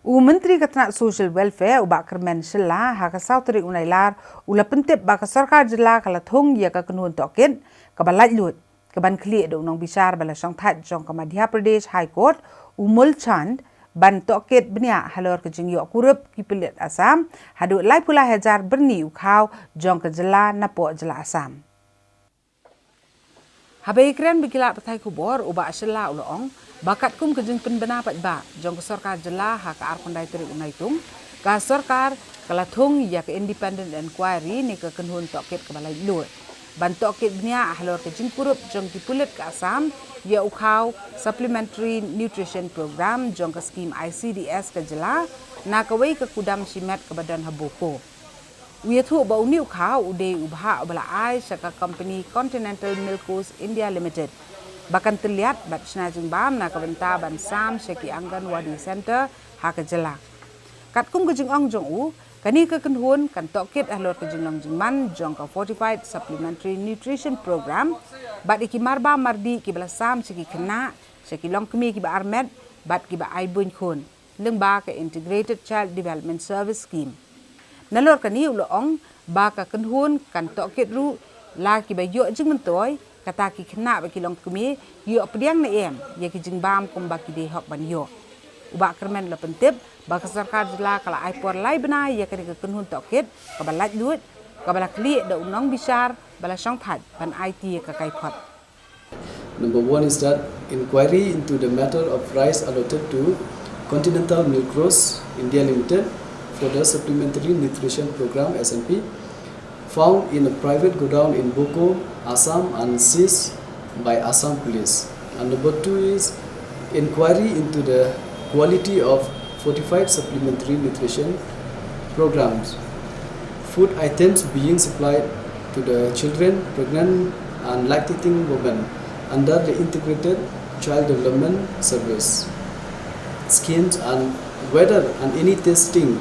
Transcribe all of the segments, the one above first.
Menteri Ketenaga Social Welfare ubak kermen Shelah haka sauteri unailar ula pentip baka sarkar jela kala thong ya ka kenun tokin kabalat lut kaban kli do nong bisar bala song that jong ka Madhya Pradesh High Court Umul Chand ban tokit benya halor ke jing yo kurup ki pelit Assam hadu lai pula hajar berni ukhaw jong ka jela napo jela Assam. Habai keren bikila patai kubor ubak Shelah ulong bakat kum kejeng penbena pat ba jong sarkar jela ha ka ar kondai teri unaitung ka sarkar kala thong ya ke independent inquiry ni ke kenhun tokit ke balai lut ban tokit bnia halor ke jing kurup jong ki pulit ke Assam ya ukhaw supplementary nutrition program jong ke scheme ICDS ke jela na ke wei ke kudam simet ke badan haboko Uya thu ba uni ukhaw ude ubha bala ai saka company Continental Milkos India Limited bahkan terlihat bat snajing bam na kabenta ban sam seki Anganwadi Center ha ka jela kat kum kejing ong jong u kani ka kenhun kan tokit ahlor kejing long jingman jong ka fortified supplementary nutrition program bat iki marba mardi ki bala sam seki kena seki long kemi ki ba armed bat ki ba ai bun khun leng ba ka integrated child development service scheme nalor kani ulo ong ba ka kenhun kan tokit ru la ki ba yo jing mentoy kata ki kena bagi long kumi yo pediang na em ye ki jingbam kum baki de hok ban yo uba kermen la pentip ba ka sarkar jela kala ai por lai bana ye ka kenhun tokit ka balat lut ka bala kli da unong bisar bala song that ban IT ka kai phot. Number 1 is that inquiry into the matter of rice allotted to Continental Milkos India Limited for the supplementary nutrition program SNP found in a private godown in Boko, Assam and seized by Assam police. And number 2 is inquiry into the quality of fortified supplementary nutrition programs. Food items being supplied to the children, pregnant and lactating women under the Integrated Child Development Service schemes and whether any testing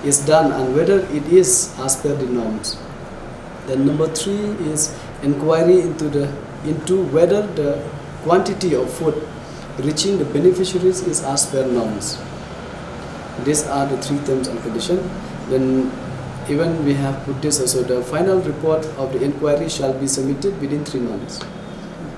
is done and whether it is as per the norms. Then number 3 is inquiry into whether the quantity of food reaching the beneficiaries is as per norms. These are the 3 terms and conditions. Then even we have put this also, the final report of the inquiry shall be submitted within 3 months.